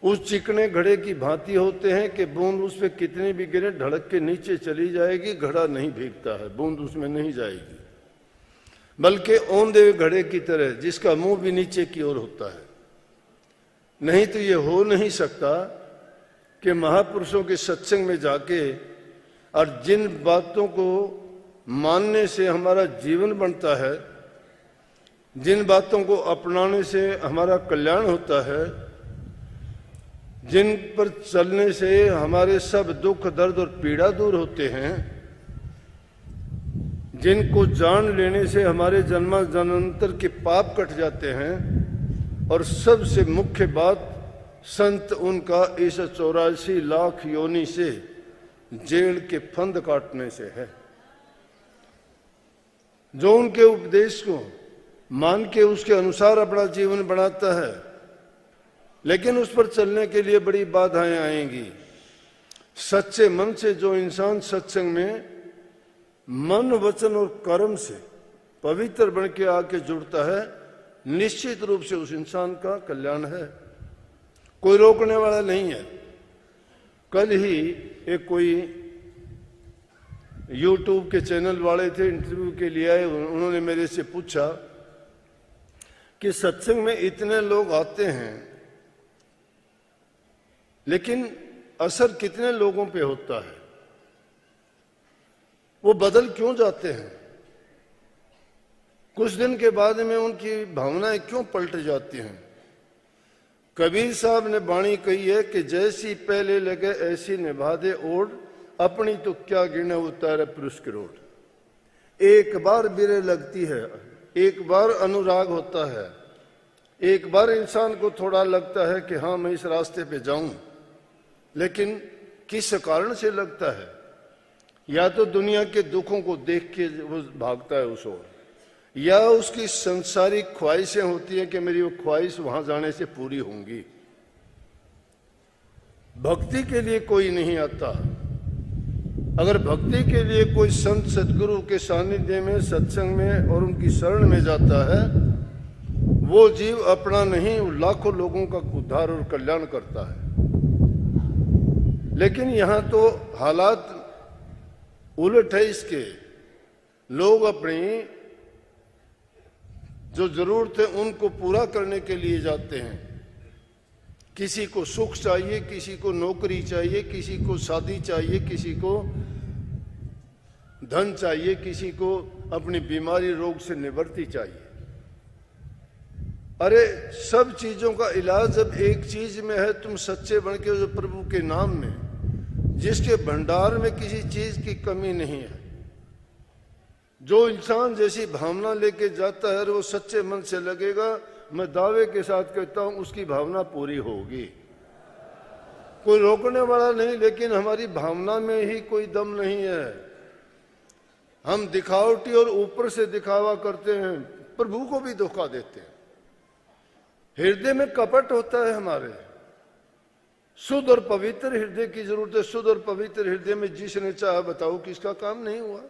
उस चिकने घड़े की भांति होते हैं कि बूंद उसमें कितनी भी गिरे ढड़क के नीचे चली जाएगी, घड़ा नहीं भीगता है, बूंद उसमें नहीं जाएगी। बल्कि औंधे घड़े की तरह जिसका मुंह भी नीचे की ओर होता है। नहीं तो ये हो नहीं सकता कि महापुरुषों के सत्संग में जाके और जिन बातों को मानने से हमारा जीवन बनता है, जिन बातों को अपनाने से हमारा कल्याण होता है, जिन पर चलने से हमारे सब दुख दर्द और पीड़ा दूर होते हैं, जिनको जान लेने से हमारे जन्म जन्मांतर के पाप कट जाते हैं, और सबसे मुख्य बात संत उनका इस 84 लाख योनि से जेल के फंद काटने से है। जो उनके उपदेश को मान के उसके अनुसार अपना जीवन बनाता है, लेकिन उस पर चलने के लिए बड़ी बाधाएं आएंगी। सच्चे मन से जो इंसान सत्संग में मन वचन और कर्म से पवित्र बन के आके जुड़ता है, निश्चित रूप से उस इंसान का कल्याण है, कोई रोकने वाला नहीं है। कल ही एक कोई YouTube के चैनल वाले थे, इंटरव्यू के लिए आए, उन्होंने मेरे से पूछा कि सत्संग में इतने लोग आते हैं लेकिन असर कितने लोगों पे होता है, वो बदल क्यों जाते हैं, कुछ दिन के बाद में उनकी भावनाएं क्यों पलट जाती हैं। कबीर साहब ने वाणी कही है कि जैसी पहले लगे ऐसी निभा दे ओढ़, अपनी तो क्या गिने उतारे पुरुष की रोड। एक बार बिरे लगती है, एक बार अनुराग होता है, एक बार इंसान को थोड़ा लगता है कि हाँ मैं इस रास्ते पे जाऊं, लेकिन किस कारण से लगता है? या तो दुनिया के दुखों को देख के वो भागता है उस ओर, या उसकी संसारिक ख्वाहिशें होती है कि मेरी वो ख्वाहिश वहां जाने से पूरी होंगी। भक्ति के लिए कोई नहीं आता। अगर भक्ति के लिए कोई संत सदगुरु के सानिध्य में, सत्संग में और उनकी शरण में जाता है, वो जीव अपना नहीं लाखों लोगों का उद्धार और कल्याण करता है। लेकिन यहां तो हालात उलट है इसके। लोग अपनी जो जरूरत है उनको पूरा करने के लिए जाते हैं। किसी को सुख चाहिए, किसी को नौकरी चाहिए, किसी को शादी चाहिए, किसी को धन चाहिए, किसी को अपनी बीमारी रोग से निवृत्ति चाहिए। अरे सब चीजों का इलाज जब एक चीज में है, तुम सच्चे बन के जो प्रभु के नाम में, जिसके भंडार में किसी चीज की कमी नहीं है, जो इंसान जैसी भावना लेके जाता है वो सच्चे मन से लगेगा, मैं दावे के साथ कहता हूं उसकी भावना पूरी होगी। कोई रोकने वाला नहीं, लेकिन हमारी भावना में ही कोई दम नहीं है। हम दिखावटी और ऊपर से दिखावा करते हैं, प्रभु को भी धोखा देते हैं। हृदय में कपट होता है हमारे। शुद्ध और पवित्र हृदय की जरूरत है। शुद्ध और पवित्र हृदय में जिसने चाहा बताओ किसका काम नहीं हुआ।